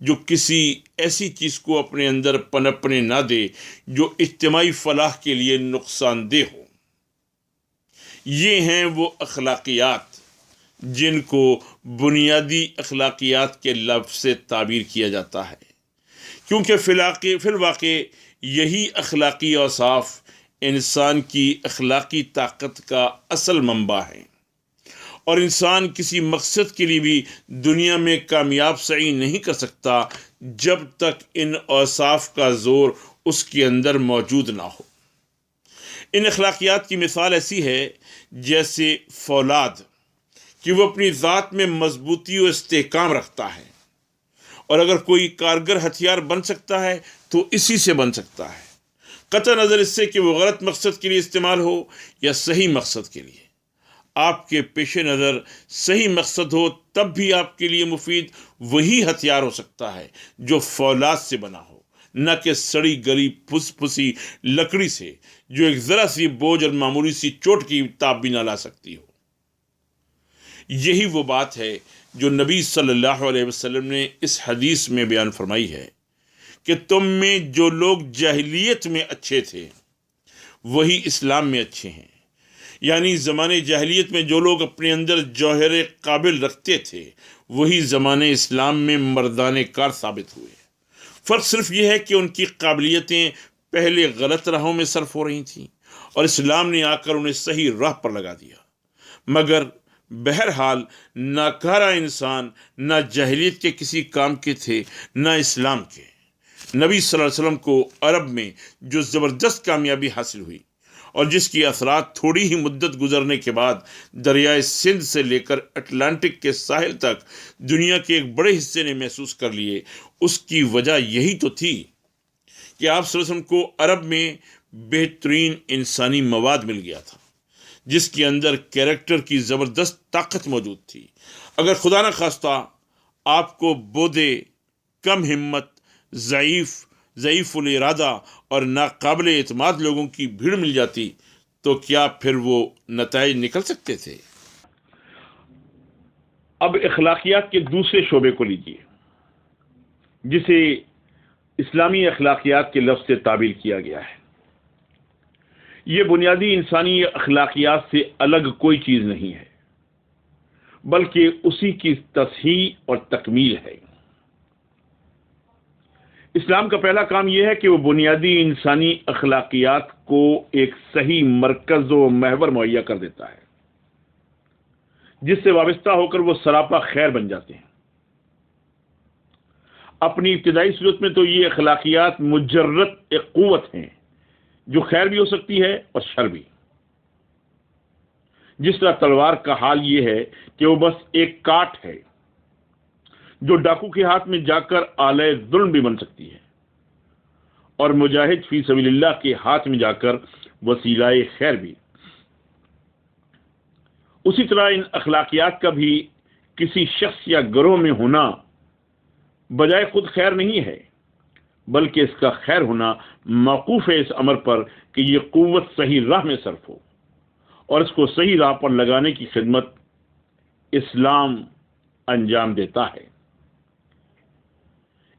جو کسی ایسی چیز کو اپنے اندر پنپنے نہ دے جو اجتماعی فلاح کے لیے نقصان دہ ہو۔ یہ ہیں وہ اخلاقیات جن کو بنیادی اخلاقیات کے لفظ سے تعبیر کیا جاتا ہے، کیونکہ فی الواقع یہی اخلاقی اوصاف انسان کی اخلاقی طاقت کا اصل منبع ہے، اور انسان کسی مقصد کے لیے بھی دنیا میں کامیاب سعی نہیں کر سکتا جب تک ان اوصاف کا زور اس کے اندر موجود نہ ہو۔ ان اخلاقیات کی مثال ایسی ہے جیسے فولاد، کہ وہ اپنی ذات میں مضبوطی و استحکام رکھتا ہے، اور اگر کوئی کارگر ہتھیار بن سکتا ہے تو اسی سے بن سکتا ہے، قطع نظر اس سے کہ وہ غلط مقصد کے لیے استعمال ہو یا صحیح مقصد کے لیے۔ آپ کے پیش نظر صحیح مقصد ہو تب بھی آپ کے لیے مفید وہی ہتھیار ہو سکتا ہے جو فولاد سے بنا ہو، نہ کہ سڑی گلی پھس پھسی لکڑی سے جو ایک ذرا سی بوجھ اور معمولی سی چوٹ کی تاب بھی نہ لا سکتی ہو۔ یہی وہ بات ہے جو نبی صلی اللہ علیہ وسلم نے اس حدیث میں بیان فرمائی ہے کہ تم میں جو لوگ جاہلیت میں اچھے تھے وہی اسلام میں اچھے ہیں، یعنی زمانے جاہلیت میں جو لوگ اپنے اندر جوہر قابل رکھتے تھے وہی زمانے اسلام میں مردان کار ثابت ہوئے۔ فرق صرف یہ ہے کہ ان کی قابلیتیں پہلے غلط راہوں میں صرف ہو رہی تھیں اور اسلام نے آ کر انہیں صحیح راہ پر لگا دیا۔ مگر بہرحال ناکارہ انسان نہ جاہلیت کے کسی کام کے تھے نہ اسلام کے۔ نبی صلی اللہ علیہ وسلم کو عرب میں جو زبردست کامیابی حاصل ہوئی اور جس کی اثرات تھوڑی ہی مدت گزرنے کے بعد دریائے سندھ سے لے کر اٹلانٹک کے ساحل تک دنیا کے ایک بڑے حصے نے محسوس کر لیے، اس کی وجہ یہی تو تھی کہ آپ صلی اللہ علیہ وسلم کو عرب میں بہترین انسانی مواد مل گیا تھا، جس کے اندر کیریکٹر کی زبردست طاقت موجود تھی۔ اگر خدا نہ خواستہ آپ کو بودے، کم ہمت، ضعیف الارادہ اور ناقابل اعتماد لوگوں کی بھیڑ مل جاتی تو کیا پھر وہ نتائج نکل سکتے تھے؟ اب اخلاقیات کے دوسرے شعبے کو لیجیے جسے اسلامی اخلاقیات کے لفظ سے تعبیر کیا گیا ہے۔ یہ بنیادی انسانی اخلاقیات سے الگ کوئی چیز نہیں ہے، بلکہ اسی کی تصحیح اور تکمیل ہے۔ اسلام کا پہلا کام یہ ہے کہ وہ بنیادی انسانی اخلاقیات کو ایک صحیح مرکز و محور مہیا کر دیتا ہے، جس سے وابستہ ہو کر وہ سراپا خیر بن جاتے ہیں۔ اپنی ابتدائی صورت میں تو یہ اخلاقیات مجرد ایک قوت ہیں جو خیر بھی ہو سکتی ہے اور شر بھی۔ جس طرح تلوار کا حال یہ ہے کہ وہ بس ایک کاٹ ہے جو ڈاکو کے ہاتھ میں جا کر آلہ ظلم بھی بن سکتی ہے، اور مجاہد فی سبیل اللہ کے ہاتھ میں جا کر وسیلہ خیر بھی۔ اسی طرح ان اخلاقیات کا بھی کسی شخص یا گروہ میں ہونا بجائے خود خیر نہیں ہے، بلکہ اس کا خیر ہونا موقوف ہے اس امر پر کہ یہ قوت صحیح راہ میں صرف ہو، اور اس کو صحیح راہ پر لگانے کی خدمت اسلام انجام دیتا ہے۔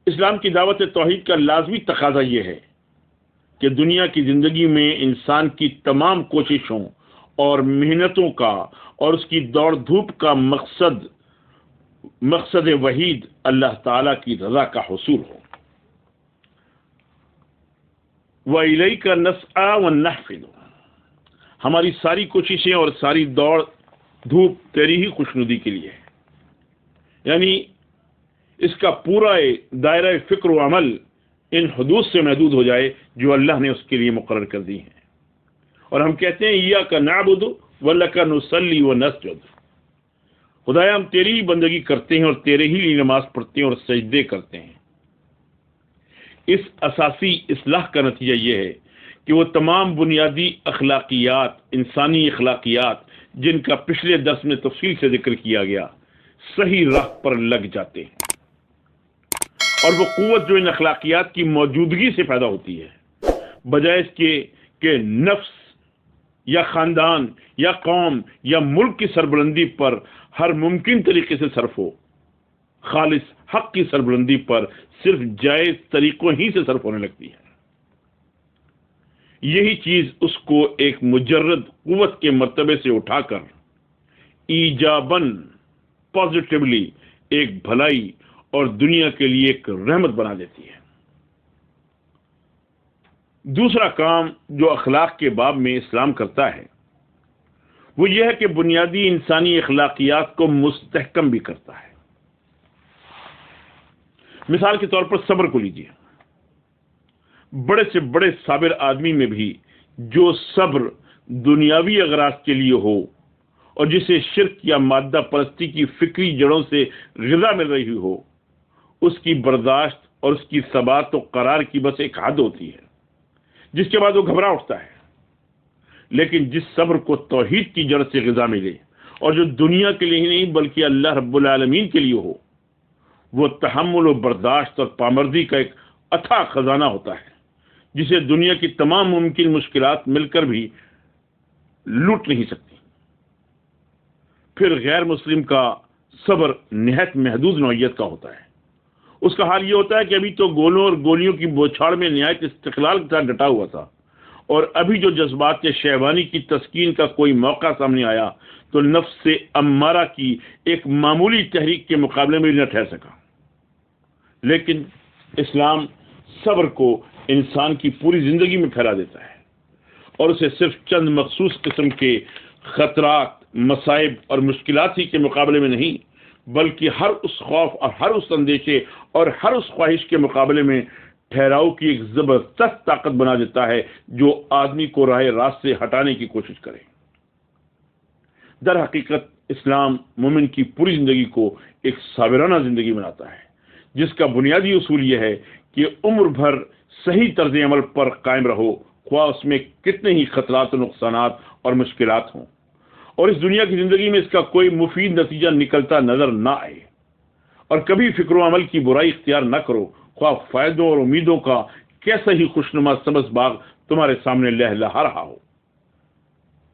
اسلام کی دعوت توحید کا لازمی تقاضا یہ ہے کہ دنیا کی زندگی میں انسان کی تمام کوششوں اور محنتوں کا اور اس کی دوڑ دھوپ کا مقصد وحید اللہ تعالیٰ کی رضا کا حصول ہو۔ وَإِلَيْكَ نَسْعَىٰ وَنَحْفِدُ، ہماری ساری کوششیں اور ساری دوڑ دھوپ تیری ہی خوشنودی کے لیے ہے، یعنی اس کا پورا دائرہ فکر و عمل ان حدود سے محدود ہو جائے جو اللہ نے اس کے لیے مقرر کر دی ہیں۔ اور ہم کہتے ہیں ایاک نعبد وَلَکَ نُصَلِّی وَنَسْجُدُ، خدایا ہم تیری ہی بندگی کرتے ہیں اور تیرے ہی لیے نماز پڑھتے ہیں اور سجدے کرتے ہیں۔ اس اساسی اصلاح کا نتیجہ یہ ہے کہ وہ تمام بنیادی اخلاقیات، انسانی اخلاقیات جن کا پچھلے درس میں تفصیل سے ذکر کیا گیا، صحیح راہ پر لگ جاتے ہیں، اور وہ قوت جو ان اخلاقیات کی موجودگی سے پیدا ہوتی ہے، بجائے اس کے کہ نفس یا خاندان یا قوم یا ملک کی سربلندی پر ہر ممکن طریقے سے صرف ہو، خالص حق کی سربلندی پر صرف جائز طریقوں ہی سے صرف ہونے لگتی ہے۔ یہی چیز اس کو ایک مجرد قوت کے مرتبے سے اٹھا کر ایجاباً پازیٹیولی ایک بھلائی اور دنیا کے لیے ایک رحمت بنا دیتی ہے۔ دوسرا کام جو اخلاق کے باب میں اسلام کرتا ہے وہ یہ ہے کہ بنیادی انسانی اخلاقیات کو مستحکم بھی کرتا ہے۔ مثال کے طور پر صبر کو لیجیے۔ بڑے سے بڑے صابر آدمی میں بھی جو صبر دنیاوی اغراض کے لیے ہو اور جسے شرک یا مادہ پرستی کی فکری جڑوں سے غذا مل رہی ہو، اس کی برداشت اور اس کی ثبات و قرار کی بس ایک حد ہوتی ہے جس کے بعد وہ گھبرا اٹھتا ہے۔ لیکن جس صبر کو توحید کی جڑ سے غذا ملے اور جو دنیا کے لیے ہی نہیں بلکہ اللہ رب العالمین کے لیے ہو، وہ تحمل و برداشت اور پامردی کا ایک اتھا خزانہ ہوتا ہے جسے دنیا کی تمام ممکن مشکلات مل کر بھی لوٹ نہیں سکتی۔ پھر غیر مسلم کا صبر نہایت محدود نوعیت کا ہوتا ہے۔ اس کا حال یہ ہوتا ہے کہ ابھی تو گولوں اور گولیوں کی بوچھاڑ میں نہایت استقلال کے ساتھ ڈٹا ہوا تھا، اور ابھی جو جذبات شہوانی کی تسکین کا کوئی موقع سامنے آیا تو نفس سے امارہ کی ایک معمولی تحریک کے مقابلے میں نہ ٹھہر سکا۔ لیکن اسلام صبر کو انسان کی پوری زندگی میں پھیلا دیتا ہے اور اسے صرف چند مخصوص قسم کے خطرات، مصائب اور مشکلات ہی کے مقابلے میں نہیں بلکہ ہر اس خوف اور ہر اس اندیشے اور ہر اس خواہش کے مقابلے میں ٹھہراؤ کی ایک زبردست طاقت بنا دیتا ہے جو آدمی کو راہ راست سے ہٹانے کی کوشش کرے۔ در حقیقت اسلام مومن کی پوری زندگی کو ایک صابرانہ زندگی بناتا ہے جس کا بنیادی اصول یہ ہے کہ عمر بھر صحیح طرز عمل پر قائم رہو، خواہ اس میں کتنے ہی خطرات و نقصانات اور مشکلات ہوں، اور اس دنیا کی زندگی میں اس کا کوئی مفید نتیجہ نکلتا نظر نہ آئے، اور کبھی فکر و عمل کی برائی اختیار نہ کرو، خواہ فائدوں اور امیدوں کا کیسا ہی خوشنما سبز باغ تمہارے سامنے لہلہا رہا ہو۔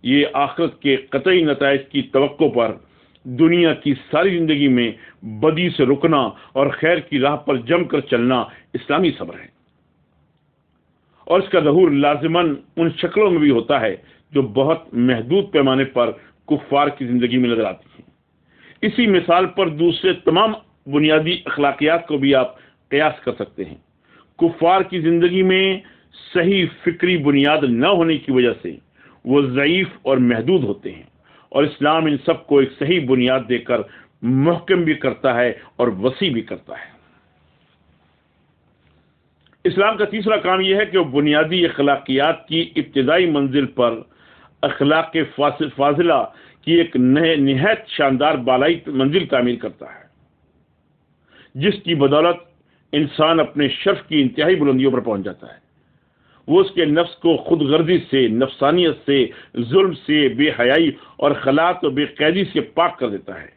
یہ آخرت کے قطعی نتائج کی توقع پر دنیا کی ساری زندگی میں بدی سے رکنا اور خیر کی راہ پر جم کر چلنا اسلامی صبر ہے، اور اس کا ظہور لازماً ان شکلوں میں بھی ہوتا ہے جو بہت محدود پیمانے پر کفار کی زندگی میں نظر آتی ہیں۔ اسی مثال پر دوسرے تمام بنیادی اخلاقیات کو بھی آپ قیاس کر سکتے ہیں۔ کفار کی زندگی میں صحیح فکری بنیاد نہ ہونے کی وجہ سے وہ ضعیف اور محدود ہوتے ہیں، اور اسلام ان سب کو ایک صحیح بنیاد دے کر محکم بھی کرتا ہے اور وسیع بھی کرتا ہے۔ اسلام کا تیسرا کام یہ ہے کہ وہ بنیادی اخلاقیات کی ابتدائی منزل پر اخلاق فاضلہ کی ایک نہایت شاندار بالائی منزل تعمیر کرتا ہے جس کی بدولت انسان اپنے شرف کی انتہائی بلندیوں پر پہنچ جاتا ہے۔ وہ اس کے نفس کو خود غرضی سے، نفسانیت سے، ظلم سے، بے حیائی اور خلاعت و بے قیدی سے پاک کر دیتا ہے۔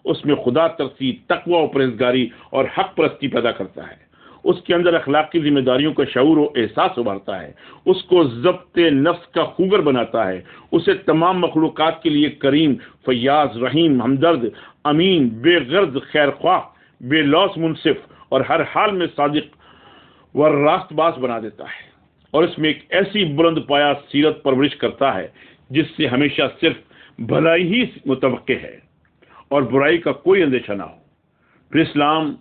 اس میں خدا ترسی، تقوی و پرہیزگاری اور حق پرستی پیدا کرتا ہے۔ اس کے اندر اخلاقی ذمہ داریوں کا شعور و احساس ابھارتا ہے، اس کو ضبط نفس کا خوگر بناتا ہے، اسے تمام مخلوقات کے لیے کریم، فیاض، رحیم، ہمدرد، امین، بے غرض، خیر خواہ، بے لوث منصف اور ہر حال میں صادق و راست باز بنا دیتا ہے، اور اس میں ایک ایسی بلند پایا سیرت پرورش کرتا ہے جس سے ہمیشہ صرف بھلائی ہی متوقع ہے اور برائی کا کوئی اندیشہ نہ ہو۔ پھر اسلام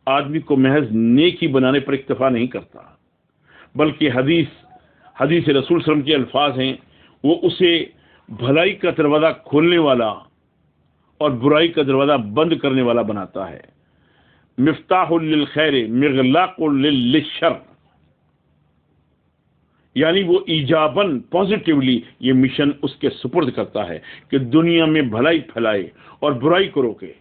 آدمی کو محض نیکی بنانے پر اکتفا نہیں کرتا بلکہ حدیث رسول صلی اللہ علیہ وسلم کے الفاظ ہیں، وہ اسے بھلائی کا دروازہ کھولنے والا اور برائی کا دروازہ بند کرنے والا بناتا ہے۔ مفتاح للخیر مغلاق للشر، یعنی وہ ایجاباً پازیٹیولی یہ مشن اس کے سپرد کرتا ہے کہ دنیا میں بھلائی پھیلائے اور برائی کو روکے۔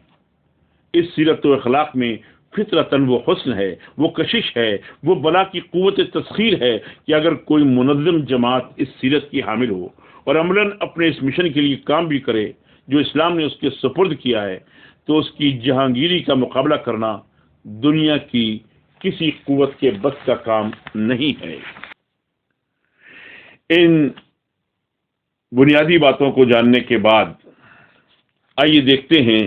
اس سیرت و اخلاق میں فطرتاً وہ حسن ہے، وہ کشش ہے، وہ بلا کی قوت تسخیر ہے کہ اگر کوئی منظم جماعت اس سیرت کی حامل ہو اور عملاً اپنے اس مشن کے لیے کام بھی کرے جو اسلام نے اس کے سپرد کیا ہے، تو اس کی جہانگیری کا مقابلہ کرنا دنیا کی کسی قوت کے بس کا کام نہیں ہے۔ ان بنیادی باتوں کو جاننے کے بعد آئیے دیکھتے ہیں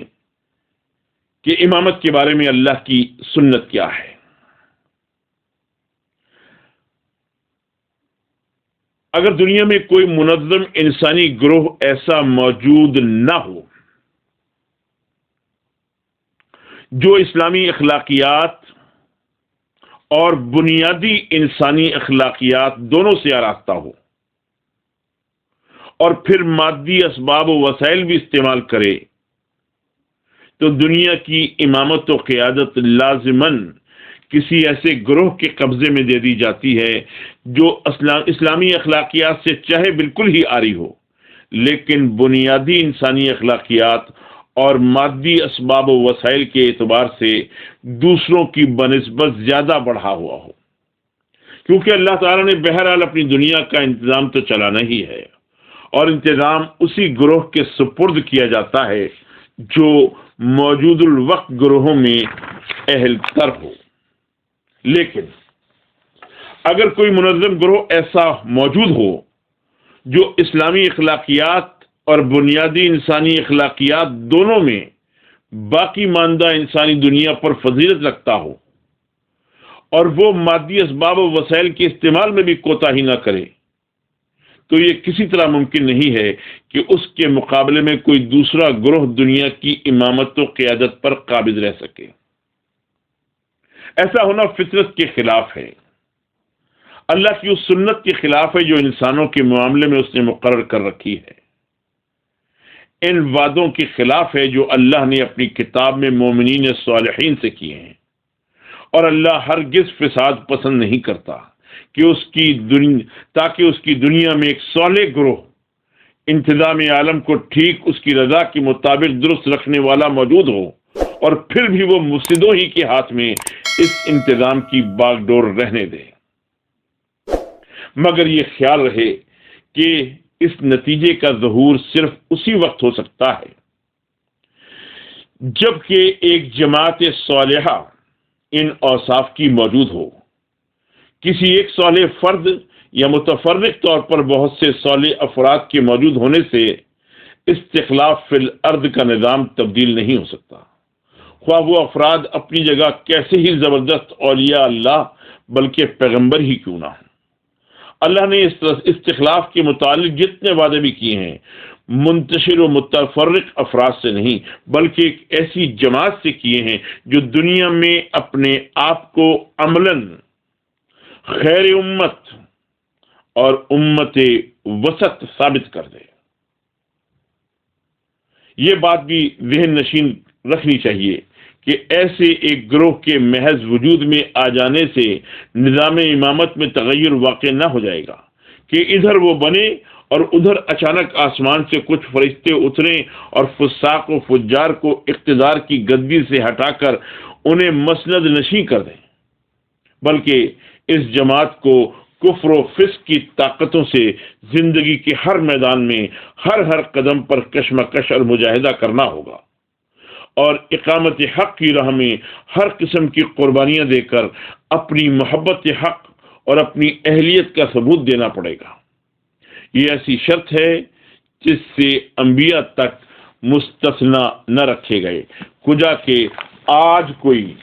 کہ امامت کے بارے میں اللہ کی سنت کیا ہے۔ اگر دنیا میں کوئی منظم انسانی گروہ ایسا موجود نہ ہو جو اسلامی اخلاقیات اور بنیادی انسانی اخلاقیات دونوں سے آراستہ ہو اور پھر مادی اسباب و وسائل بھی استعمال کرے، تو دنیا کی امامت و قیادت لازماً کسی ایسے گروہ کے قبضے میں دے دی جاتی ہے جو اسلامی اخلاقیات سے چاہے بالکل ہی عاری ہو، لیکن بنیادی انسانی اخلاقیات اور مادی اسباب و وسائل کے اعتبار سے دوسروں کی بنسبت زیادہ بڑھا ہوا ہو، کیونکہ اللہ تعالیٰ نے بہرحال اپنی دنیا کا انتظام تو چلانا ہی ہے، اور انتظام اسی گروہ کے سپرد کیا جاتا ہے جو موجود الوقت گروہوں میں اہل تر ہو۔ لیکن اگر کوئی منظم گروہ ایسا موجود ہو جو اسلامی اخلاقیات اور بنیادی انسانی اخلاقیات دونوں میں باقی ماندہ انسانی دنیا پر فضیلت رکھتا ہو اور وہ مادی اسباب و وسائل کے استعمال میں بھی کوتاہی نہ کرے، تو یہ کسی طرح ممکن نہیں ہے کہ اس کے مقابلے میں کوئی دوسرا گروہ دنیا کی امامت و قیادت پر قابض رہ سکے۔ ایسا ہونا فطرت کے خلاف ہے، اللہ کی اس سنت کے خلاف ہے جو انسانوں کے معاملے میں اس نے مقرر کر رکھی ہے، ان وعدوں کے خلاف ہے جو اللہ نے اپنی کتاب میں مومنین صالحین سے کیے ہیں، اور اللہ ہرگز فساد پسند نہیں کرتا کہ تاکہ اس کی دنیا میں ایک صالح گروہ انتظام عالم کو ٹھیک اس کی رضا کے مطابق درست رکھنے والا موجود ہو، اور پھر بھی وہ مفسدوں ہی کے ہاتھ میں اس انتظام کی باغ ڈور رہنے دے، مگر یہ خیال رہے کہ اس نتیجے کا ظہور صرف اسی وقت ہو سکتا ہے جبکہ ایک جماعت صالحہ ان اوصاف کی موجود ہو۔ کسی ایک صالح فرد یا متفرق طور پر بہت سے صالح افراد کے موجود ہونے سے استخلاف فی الارض کا نظام تبدیل نہیں ہو سکتا، خواہ وہ افراد اپنی جگہ کیسے ہی زبردست اولیاء اللہ بلکہ پیغمبر ہی کیوں نہ ہوں۔ اللہ نے اس استخلاف کے متعلق جتنے وعدے بھی کیے ہیں منتشر و متفرق افراد سے نہیں بلکہ ایک ایسی جماعت سے کیے ہیں جو دنیا میں اپنے آپ کو عملاً خیر امت اور امت وسط ثابت کر دے۔ یہ بات بھی ذہن نشین رکھنی چاہیے کہ ایسے ایک گروہ کے محض وجود میں آ جانے سے نظام امامت میں تغیر واقع نہ ہو جائے گا کہ ادھر وہ بنے اور ادھر اچانک آسمان سے کچھ فرشتے اتریں اور فساق و فجار کو اقتدار کی گدی سے ہٹا کر انہیں مسند نشین کر دیں، بلکہ اس جماعت کو کفر و فسق کی طاقتوں سے زندگی کے ہر میدان میں ہر قدم پر کشمکش اور مجاہدہ کرنا ہوگا، اور اقامت حق کی راہ میں ہر قسم کی قربانیاں دے کر اپنی محبت حق اور اپنی اہلیت کا ثبوت دینا پڑے گا۔ یہ ایسی شرط ہے جس سے انبیاء تک مستثنا نہ رکھے گئے، کجا کہ آج کوئی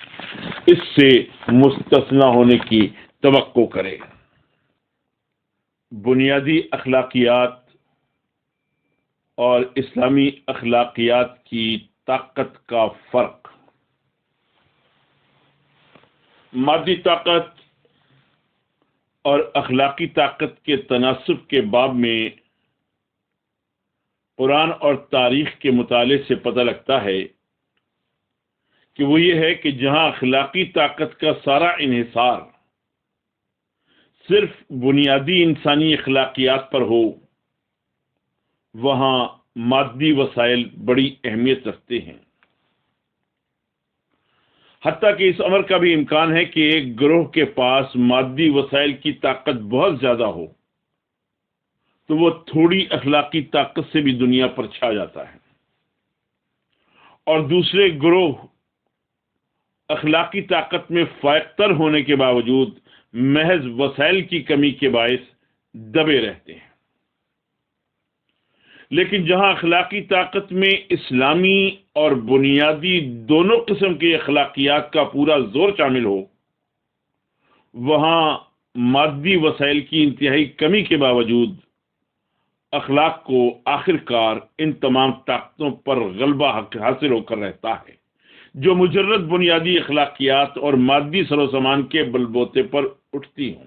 اس سے مستثنا ہونے کی توقع کرے۔ بنیادی اخلاقیات اور اسلامی اخلاقیات کی طاقت کا فرق۔ مادی طاقت اور اخلاقی طاقت کے تناسب کے باب میں قرآن اور تاریخ کے مطالعے سے پتہ لگتا ہے کہ وہ یہ ہے کہ جہاں اخلاقی طاقت کا سارا انحصار صرف بنیادی انسانی اخلاقیات پر ہو، وہاں مادی وسائل بڑی اہمیت رکھتے ہیں، حتیٰ کہ اس امر کا بھی امکان ہے کہ ایک گروہ کے پاس مادی وسائل کی طاقت بہت زیادہ ہو تو وہ تھوڑی اخلاقی طاقت سے بھی دنیا پر چھا جاتا ہے، اور دوسرے گروہ اخلاقی طاقت میں فائق تر ہونے کے باوجود محض وسائل کی کمی کے باعث دبے رہتے ہیں۔ لیکن جہاں اخلاقی طاقت میں اسلامی اور بنیادی دونوں قسم کے اخلاقیات کا پورا زور شامل ہو، وہاں مادی وسائل کی انتہائی کمی کے باوجود اخلاق کو آخر کار ان تمام طاقتوں پر غلبہ حاصل ہو کر رہتا ہے جو مجرد بنیادی اخلاقیات اور مادی سر و سامان کے بل بوتے پر اٹھتی ہوں۔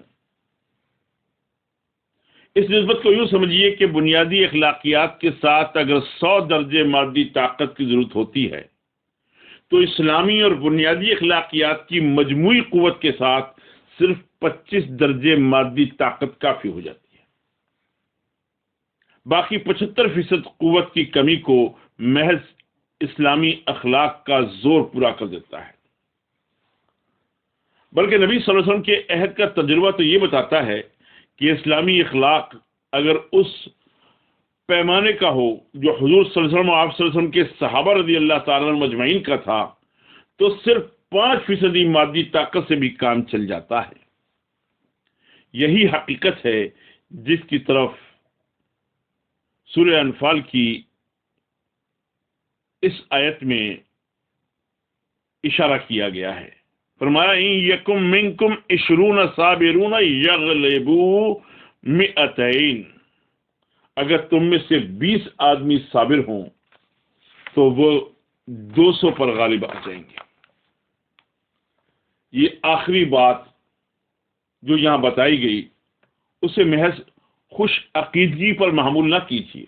اس نسبت کو یوں سمجھیے کہ بنیادی اخلاقیات کے ساتھ اگر 100 درجے مادی طاقت کی ضرورت ہوتی ہے تو اسلامی اور بنیادی اخلاقیات کی مجموعی قوت کے ساتھ صرف 25 درجے مادی طاقت کافی ہو جاتی ہے۔ باقی 75% قوت کی کمی کو محض اسلامی اخلاق کا زور پورا کر دیتا ہے۔ بلکہ نبی صلی اللہ علیہ وسلم کے عہد کا تجربہ تو یہ بتاتا ہے کہ اسلامی اخلاق اگر اس پیمانے کا ہو جو حضور صلی اللہ علیہ وسلم اور آپ صلی اللہ علیہ وسلم کے صحابہ رضی اللہ تعالیٰ عنہم مجمعین کا تھا تو صرف 5% مادی طاقت سے بھی کام چل جاتا ہے۔ یہی حقیقت ہے جس کی طرف سورہ انفال کی اس آیت میں اشارہ کیا گیا ہے۔ فرمایا ان یکم منکم 20 صابرون یغلبوا 200، اگر تم میں سے 20 آدمی صابر ہوں تو وہ 200 پر غالب آ جائیں گے۔ یہ آخری بات جو یہاں بتائی گئی اسے محض خوش عقیدگی پر محمول نہ کیجیے،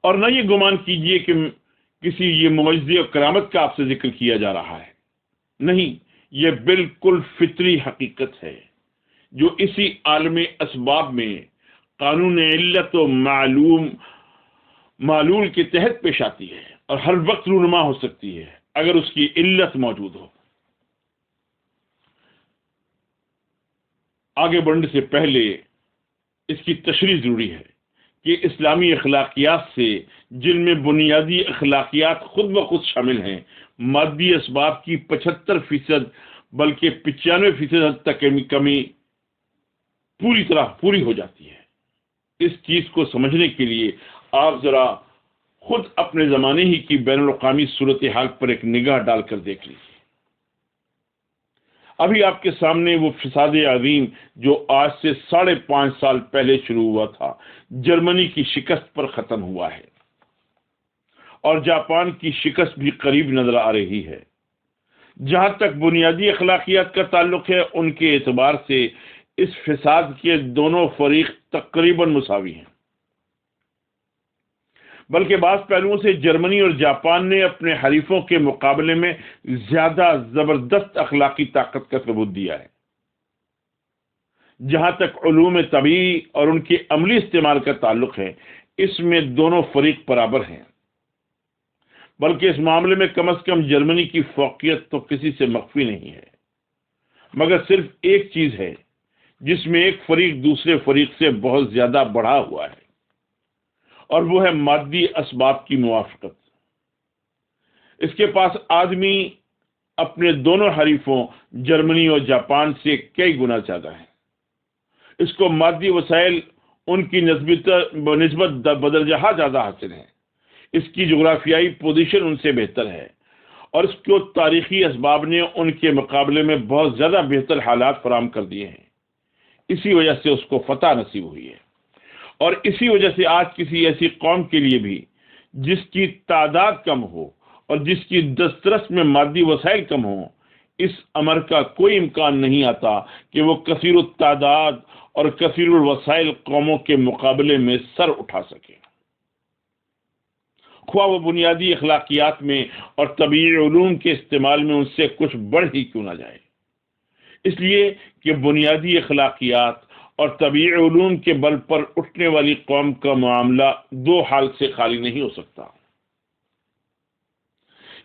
اور نہ یہ گمان کیجیے کہ کسی یہ معجزے اور کرامت کا آپ سے ذکر کیا جا رہا ہے۔ نہیں، یہ بالکل فطری حقیقت ہے جو اسی عالم اسباب میں قانون علت و معلول کے تحت پیش آتی ہے اور ہر وقت رونما ہو سکتی ہے اگر اس کی علت موجود ہو۔ آگے بڑھنے سے پہلے اس کی تشریح ضروری ہے کہ اسلامی اخلاقیات سے جن میں بنیادی اخلاقیات خود بخود شامل ہیں، مادی اسباب کی 75% بلکہ 95% حد تک کمی پوری طرح پوری ہو جاتی ہے۔ اس چیز کو سمجھنے کے لیے آپ ذرا خود اپنے زمانے ہی کی بین الاقوامی صورتحال پر ایک نگاہ ڈال کر دیکھ لیجیے۔ ابھی آپ کے سامنے وہ فساد عظیم جو آج سے 5.5 سال پہلے شروع ہوا تھا جرمنی کی شکست پر ختم ہوا ہے، اور جاپان کی شکست بھی قریب نظر آ رہی ہے۔ جہاں تک بنیادی اخلاقیات کا تعلق ہے، ان کے اعتبار سے اس فساد کے دونوں فریق تقریباً مساوی ہیں، بلکہ بعض پہلوؤں سے جرمنی اور جاپان نے اپنے حریفوں کے مقابلے میں زیادہ زبردست اخلاقی طاقت کا ثبوت دیا ہے۔ جہاں تک علوم طبیعی اور ان کے عملی استعمال کا تعلق ہے، اس میں دونوں فریق برابر ہیں، بلکہ اس معاملے میں کم از کم جرمنی کی فوقیت تو کسی سے مخفی نہیں ہے۔ مگر صرف ایک چیز ہے جس میں ایک فریق دوسرے فریق سے بہت زیادہ بڑھا ہوا ہے، اور وہ ہے مادی اسباب کی موافقت۔ اس کے پاس آدمی اپنے دونوں حریفوں جرمنی اور جاپان سے کئی گنا زیادہ ہیں۔ اس کو مادی وسائل ان کی نسبت بدرجہ زیادہ حاصل ہیں، اس کی جغرافیائی پوزیشن ان سے بہتر ہے، اور اس کو تاریخی اسباب نے ان کے مقابلے میں بہت زیادہ بہتر حالات فراہم کر دیے ہیں۔ اسی وجہ سے اس کو فتح نصیب ہوئی ہے، اور اسی وجہ سے آج کسی ایسی قوم کے لیے بھی جس کی تعداد کم ہو اور جس کی دسترس میں مادی وسائل کم ہوں، اس امر کا کوئی امکان نہیں آتا کہ وہ کثیر التعداد اور کثیر الوسائل قوموں کے مقابلے میں سر اٹھا سکے، خواہ وہ بنیادی اخلاقیات میں اور طبیعی علوم کے استعمال میں ان سے کچھ بڑھ ہی کیوں نہ جائے۔ اس لیے کہ بنیادی اخلاقیات اور طبیعی علوم کے بل پر اٹھنے والی قوم کا معاملہ دو حال سے خالی نہیں ہو سکتا۔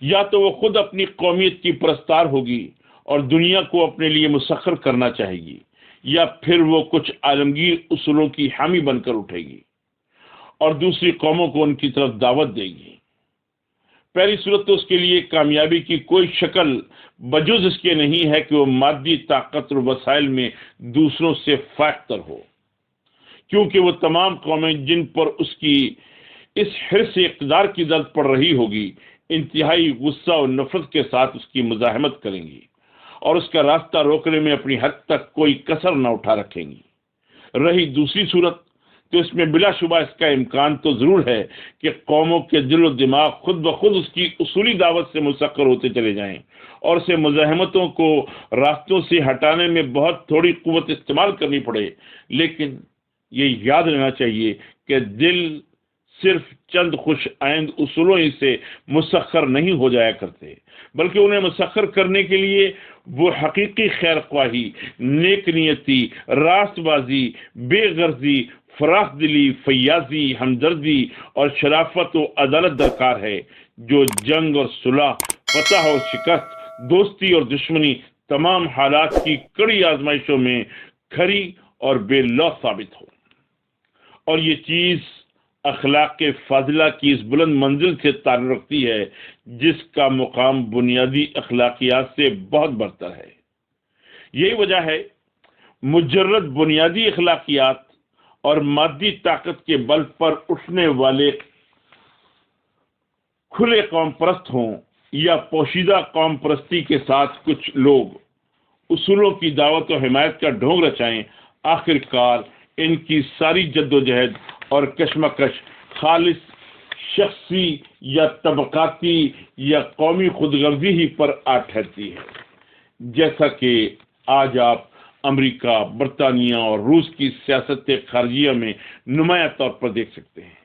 یا تو وہ خود اپنی قومیت کی پرستار ہوگی اور دنیا کو اپنے لیے مسخر کرنا چاہے گی، یا پھر وہ کچھ عالمگیر اصولوں کی حامی بن کر اٹھے گی اور دوسری قوموں کو ان کی طرف دعوت دے گی۔ پہلی صورت تو اس کے لیے کامیابی کی کوئی شکل بجز اس کے نہیں ہے کہ وہ مادی طاقت اور وسائل میں دوسروں سے فائق تر ہو، کیونکہ وہ تمام قومیں جن پر اس کی اس حرص اقتدار کی درد پڑ رہی ہوگی، انتہائی غصہ اور نفرت کے ساتھ اس کی مزاحمت کریں گی اور اس کا راستہ روکنے میں اپنی حد تک کوئی کسر نہ اٹھا رکھیں گی۔ رہی دوسری صورت تو اس میں بلا شبہ اس کا امکان تو ضرور ہے کہ قوموں کے دل و دماغ خود بخود اس کی اصولی دعوت سے مسخر ہوتے چلے جائیں اور اسے مزاحمتوں کو راستوں سے ہٹانے میں بہت تھوڑی قوت استعمال کرنی پڑے، لیکن یہ یاد رہنا چاہیے کہ دل صرف چند خوش آئند اصولوں ہی سے مسخر نہیں ہو جایا کرتے، بلکہ انہیں مسخر کرنے کے لیے وہ حقیقی خیر خواہی، نیک نیتی، راست بازی، بے غرضی، فراخ دلی، فیاضی، ہمدردی اور شرافت و عدالت درکار ہے، جو جنگ اور صلح، فتح اور شکست، دوستی اور دشمنی، تمام حالات کی کڑی آزمائشوں میں کھری اور بے لوث ثابت ہو۔ اور یہ چیز اخلاق فاضلہ کی اس بلند منزل سے تعلق رکھتی ہے جس کا مقام بنیادی اخلاقیات سے بہت برتر ہے۔ یہی وجہ ہے مجرد بنیادی اخلاقیات اور مادی طاقت کے بل پر اٹھنے والے کھلے قوم پرست ہوں یا پوشیدہ قوم پرستی کے ساتھ کچھ لوگ اصولوں کی دعوت و حمایت کا ڈھونگ رچائیں، آخر کار ان کی ساری جد و جہد اور کشمکش خالص شخصی یا طبقاتی یا قومی خودغرضی ہی پر آ ٹھہرتی ہے، جیسا کہ آج آپ امریکہ، برطانیہ اور روس کی سیاست خارجیہ میں نمایاں طور پر دیکھ سکتے ہیں۔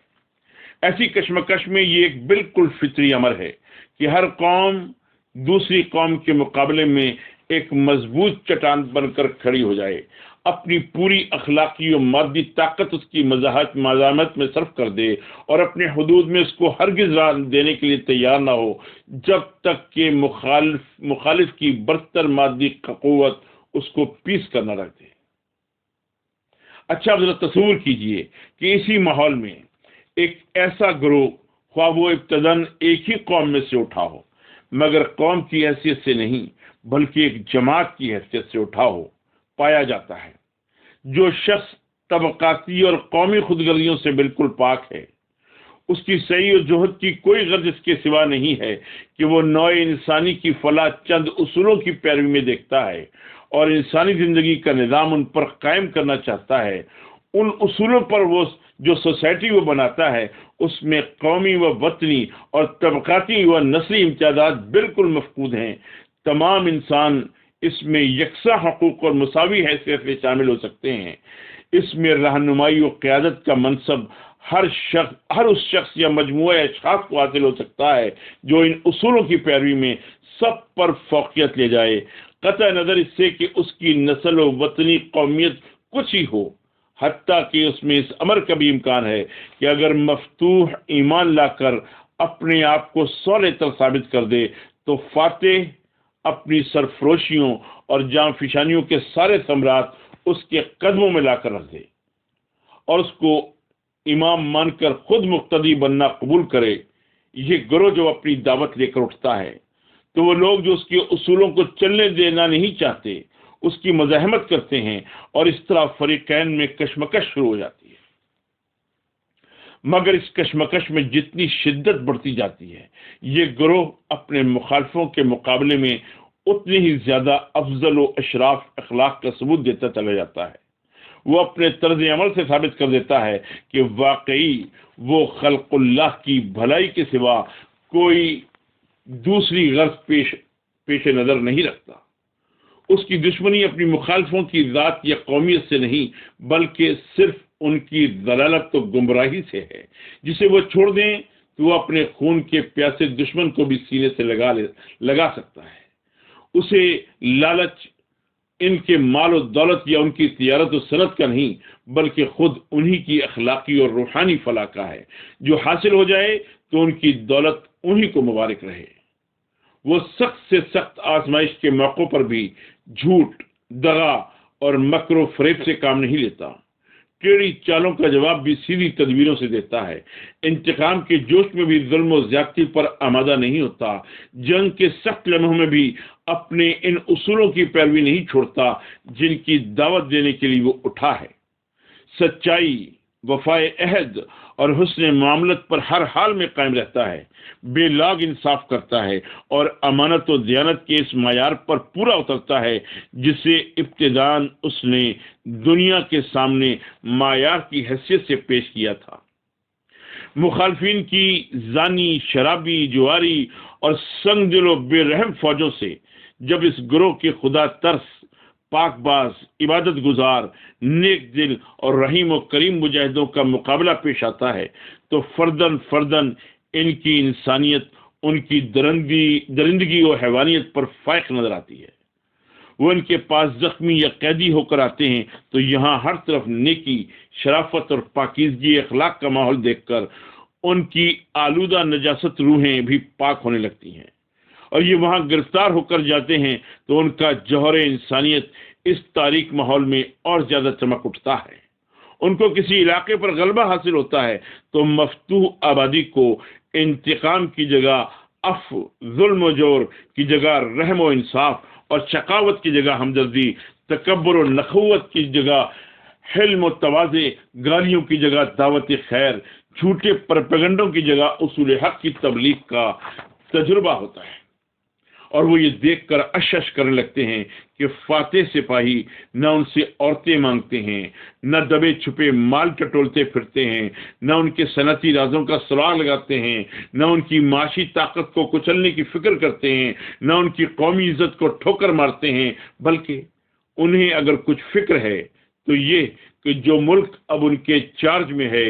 ایسی کشمکش میں یہ ایک بالکل فطری امر ہے کہ ہر قوم دوسری قوم کے مقابلے میں ایک مضبوط چٹان بن کر کھڑی ہو جائے، اپنی پوری اخلاقی و مادی طاقت اس کی مزاحمت میں صرف کر دے اور اپنے حدود میں اس کو ہرگز راہ دینے کے لیے تیار نہ ہو جب تک کہ مخالف کی برتر مادی قوت اس کو پیس کر نہ رکھ دے۔ اچھا اب ذرا تصور کیجئے کہ اسی ماحول میں ایک ایسا گروہ، خواہ وہ ابتداً ایک ہی قوم میں سے اٹھا ہو، مگر قوم کی حیثیت سے نہیں بلکہ ایک جماعت کی حیثیت سے اٹھا ہو، پایا جاتا ہے، جو شخص طبقاتی اور قومی خودغرضیوں سے بالکل پاک ہے، اس کی سعی و جہد کی کوئی غرض اس کے سوا نہیں ہے کہ وہ نوع انسانی کی فلاح چند اصولوں کی پیروی میں دیکھتا ہے اور انسانی زندگی کا نظام ان پر قائم کرنا چاہتا ہے۔ ان اصولوں پر وہ جو سوسائٹی وہ بناتا ہے اس میں قومی و وطنی اور طبقاتی و نسلی امتیازات بالکل مفقود ہیں۔ تمام انسان اس میں یکساں حقوق اور مساوی حیثیت سے شامل ہو سکتے ہیں۔ اس میں رہنمائی و قیادت کا منصب ہر اس شخص یا مجموعہ اشخاص کو حاصل ہو سکتا ہے جو ان اصولوں کی پیروی میں سب پر فوقیت لے جائے، قطع نظر اس سے کہ اس کی نسل و وطنی قومیت کچھ ہی ہو، حتیٰ کہ اس میں اس امر کا بھی امکان ہے کہ اگر مفتوح ایمان لا کر اپنے آپ کو صالح تر ثابت کر دے تو فاتح اپنی سرفروشیوں اور جان فشانیوں کے سارے ثمرات اس کے قدموں میں لا کر رکھ دے اور اس کو امام مان کر خود مقتدی بننا قبول کرے۔ یہ گروہ جو اپنی دعوت لے کر اٹھتا ہے تو وہ لوگ جو اس کے اصولوں کو چلنے دینا نہیں چاہتے اس کی مزاحمت کرتے ہیں اور اس طرح فریقین میں کشمکش شروع ہو جاتی ہے۔ مگر اس کشمکش میں جتنی شدت بڑھتی جاتی ہے یہ گروہ اپنے مخالفوں کے مقابلے میں اتنی ہی زیادہ افضل و اشراف اخلاق کا ثبوت دیتا چلا جاتا ہے۔ وہ اپنے طرز عمل سے ثابت کر دیتا ہے کہ واقعی وہ خلق اللہ کی بھلائی کے سوا کوئی دوسری غرض پیش نظر نہیں رکھتا۔ اس کی دشمنی اپنی مخالفوں کی ذات یا قومیت سے نہیں بلکہ صرف ان کی ضلالت و گمراہی سے ہے، جسے وہ چھوڑ دیں تو وہ اپنے خون کے پیاسے دشمن کو بھی سینے سے لگا سکتا ہے۔ اسے لالچ ان کے مال و دولت یا ان کی تجارت و صنعت کا نہیں بلکہ خود انہی کی اخلاقی اور روحانی فلاح کا ہے۔ جو حاصل ہو جائے تو ان کی دولت انہی کو مبارک رہے۔ وہ سخت سے سخت آزمائش کے موقعوں پر بھی جھوٹ، دغا اور مکر و فریب سے کام نہیں لیتا، ٹیڑھی چالوں کا جواب بھی سیدھی تدبیروں سے دیتا ہے، انتقام کے جوش میں بھی ظلم و زیادتی پر آمادہ نہیں ہوتا، جنگ کے سخت لمحوں میں بھی اپنے ان اصولوں کی پیروی نہیں چھوڑتا جن کی دعوت دینے کے لیے وہ اٹھا ہے۔ سچائی، وفائے عہد اور حسن معاملت پر ہر حال میں قائم رہتا ہے، بے لاگ انصاف کرتا ہے اور امانت و دیانت کے اس معیار پر پورا اترتا ہے جسے ابتداً اس نے دنیا کے سامنے معیار کی حیثیت سے پیش کیا تھا۔ مخالفین کی زانی، شرابی، جواری اور سنگ دل و بے رحم فوجوں سے جب اس گروہ کے خدا ترس، پاک باز، عبادت گزار، نیک دل اور رحیم و کریم مجاہدوں کا مقابلہ پیش آتا ہے تو فردن فردن ان کی انسانیت، ان کی درندگی و حیوانیت پر فائق نظر آتی ہے۔ وہ ان کے پاس زخمی یا قیدی ہو کر آتے ہیں تو یہاں ہر طرف نیکی، شرافت اور پاکیزگی اخلاق کا ماحول دیکھ کر ان کی آلودہ نجاست روحیں بھی پاک ہونے لگتی ہیں، اور یہ وہاں گرفتار ہو کر جاتے ہیں تو ان کا جوہر انسانیت اس تاریک ماحول میں اور زیادہ چمک اٹھتا ہے۔ ان کو کسی علاقے پر غلبہ حاصل ہوتا ہے تو مفتوح آبادی کو انتقام کی جگہ عفو، ظلم و جور کی جگہ رحم و انصاف، اور شقاوت کی جگہ ہمدردی، تکبر و نخوت کی جگہ حلم و تواضع، گالیوں کی جگہ دعوت خیر، جھوٹے پروپیگنڈوں کی جگہ اصول حق کی تبلیغ کا تجربہ ہوتا ہے، اور وہ یہ دیکھ کر اشش کرنے لگتے ہیں کہ فاتح سپاہی نہ ان سے عورتیں مانگتے ہیں، نہ دبے چھپے مال ٹٹولتے پھرتے ہیں، نہ ان کے صنعتی رازوں کا سراغ لگاتے ہیں، نہ ان کی معاشی طاقت کو کچلنے کی فکر کرتے ہیں، نہ ان کی قومی عزت کو ٹھوکر مارتے ہیں، بلکہ انہیں اگر کچھ فکر ہے تو یہ کہ جو ملک اب ان کے چارج میں ہے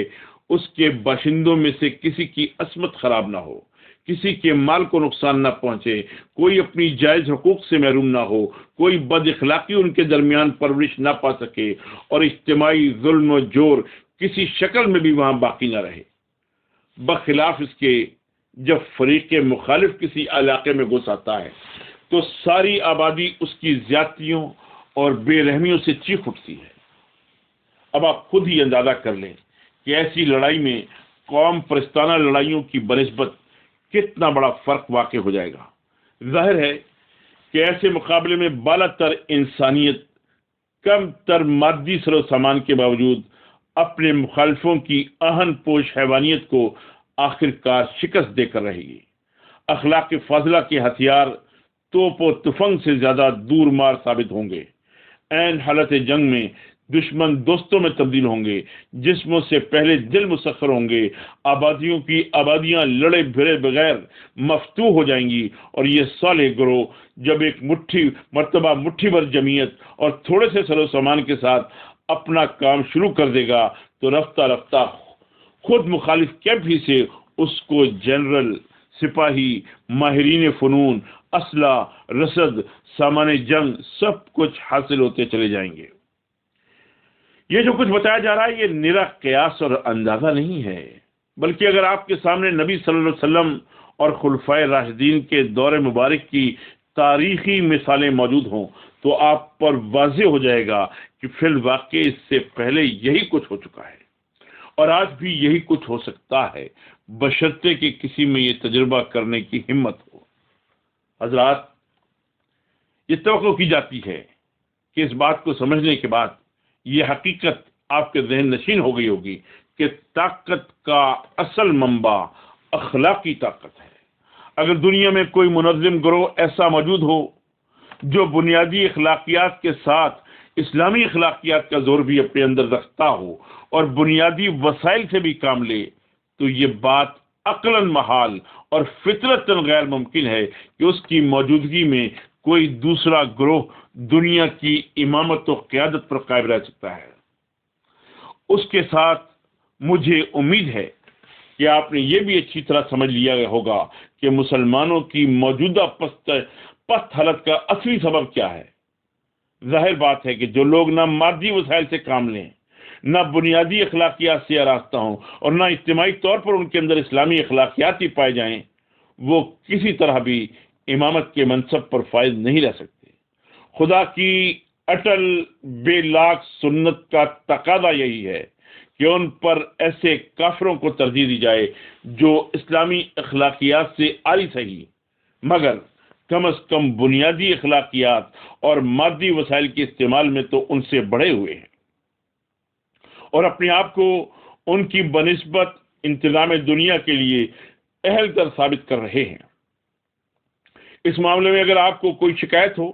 اس کے باشندوں میں سے کسی کی عصمت خراب نہ ہو، کسی کے مال کو نقصان نہ پہنچے، کوئی اپنی جائز حقوق سے محروم نہ ہو، کوئی بد اخلاقی ان کے درمیان پرورش نہ پا سکے، اور اجتماعی ظلم و جور کسی شکل میں بھی وہاں باقی نہ رہے۔ بخلاف اس کے جب فریق مخالف کسی علاقے میں گھس آتا ہے تو ساری آبادی اس کی زیادتیوں اور بے رحمیوں سے چیخ اٹھتی ہے۔ اب آپ خود ہی اندازہ کر لیں کہ ایسی لڑائی میں قوم پرستانہ لڑائیوں کی بنسبت کتنا بڑا فرق واقع ہو جائے گا۔ ظاہر ہے کہ ایسے مقابلے میں بالا تر انسانیت کم تر مادی سر و سامان کے باوجود اپنے مخالفوں کی آہن پوش حیوانیت کو آخر کار شکست دے کر رہے گی۔ اخلاق فاضلہ کے ہتھیار توپ و تفنگ سے زیادہ دور مار ثابت ہوں گے۔ عین حالت جنگ میں دشمن دوستوں میں تبدیل ہوں گے، جسموں سے پہلے دل مسخر ہوں گے، آبادیوں کی آبادیاں لڑے بھرے بغیر مفتوح ہو جائیں گی، اور یہ صالح گروہ جب ایک مٹھی بھر جمعیت اور تھوڑے سے سر و سامان کے ساتھ اپنا کام شروع کر دے گا تو رفتہ رفتہ خود مخالف کیمپ ہی سے اس کو جنرل، سپاہی، ماہرین فنون، اسلحہ، رسد، سامان جنگ سب کچھ حاصل ہوتے چلے جائیں گے۔ یہ جو کچھ بتایا جا رہا ہے یہ نرا قیاس اور اندازہ نہیں ہے، بلکہ اگر آپ کے سامنے نبی صلی اللہ علیہ وسلم اور خلفائے راشدین کے دور مبارک کی تاریخی مثالیں موجود ہوں تو آپ پر واضح ہو جائے گا کہ فی الواقع اس سے پہلے یہی کچھ ہو چکا ہے، اور آج بھی یہی کچھ ہو سکتا ہے، بشرطے کہ کسی میں یہ تجربہ کرنے کی ہمت ہو۔ حضرات، یہ توقع کی جاتی ہے کہ اس بات کو سمجھنے کے بعد یہ حقیقت آپ کے ذہن نشین ہو گئی ہوگی کہ طاقت کا اصل منبع اخلاقی طاقت ہے۔ اگر دنیا میں کوئی منظم گروہ ایسا موجود ہو جو بنیادی اخلاقیات کے ساتھ اسلامی اخلاقیات کا زور بھی اپنے اندر رکھتا ہو اور بنیادی وسائل سے بھی کام لے، تو یہ بات عقلاً محال اور فطرتاً غیر ممکن ہے کہ اس کی موجودگی میں کوئی دوسرا گروہ دنیا کی امامت و قیادت پر قائم رہ سکتا ہے۔ اس کے ساتھ مجھے امید ہے کہ آپ نے یہ بھی اچھی طرح سمجھ لیا ہوگا کہ مسلمانوں کی موجودہ پست حالت کا اصلی سبب کیا ہے۔ ظاہر بات ہے کہ جو لوگ نہ مادی وسائل سے کام لیں، نہ بنیادی اخلاقیات سے آراستہ ہوں، اور نہ اجتماعی طور پر ان کے اندر اسلامی اخلاقیات ہی پائے جائیں، وہ کسی طرح بھی امامت کے منصب پر فائز نہیں رہ سکتے۔ خدا کی اٹل بے لاگ سنت کا تقاضا یہی ہے کہ ان پر ایسے کافروں کو ترجیح دی جائے جو اسلامی اخلاقیات سے آری صحیح مگر کم از کم بنیادی اخلاقیات اور مادی وسائل کے استعمال میں تو ان سے بڑھے ہوئے ہیں، اور اپنے آپ کو ان کی بنسبت انتظام دنیا کے لیے اہل تر ثابت کر رہے ہیں۔ اس معاملے میں اگر آپ کو کوئی شکایت ہو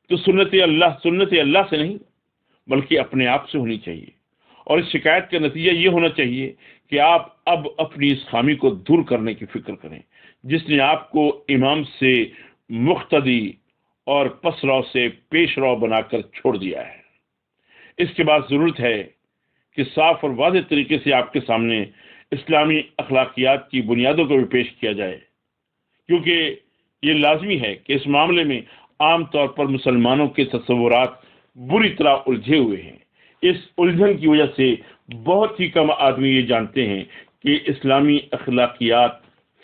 تو سنت اللہ سے نہیں بلکہ اپنے آپ سے ہونی چاہیے، اور اس شکایت کا نتیجہ یہ ہونا چاہیے کہ آپ اب اپنی اس خامی کو دور کرنے کی فکر کریں جس نے آپ کو امام سے مقتدی اور پس رو سے پیش رو بنا کر چھوڑ دیا ہے۔ اس کے بعد ضرورت ہے کہ صاف اور واضح طریقے سے آپ کے سامنے اسلامی اخلاقیات کی بنیادوں کو بھی پیش کیا جائے، کیونکہ یہ لازمی ہے کہ اس معاملے میں عام طور پر مسلمانوں کے تصورات بری طرح الجھے ہوئے ہیں۔ اس الجھن کی وجہ سے بہت ہی کم آدمی یہ جانتے ہیں کہ اسلامی اخلاقیات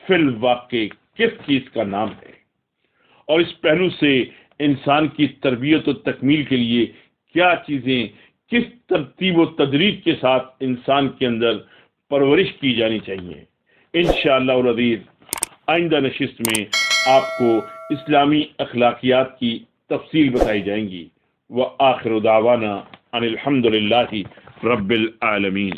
فی الواقع کس چیز کا نام ہے، اور اس پہلو سے انسان کی تربیت و تکمیل کے لیے کیا چیزیں کس ترتیب و تدریج کے ساتھ انسان کے اندر پرورش کی جانی چاہیے۔ انشاءاللہ العزیز آئندہ نشست میں آپ کو اسلامی اخلاقیات کی تفصیل بتائی جائیں گی۔ وآخر دعوانا ان الحمد للہ رب العالمین۔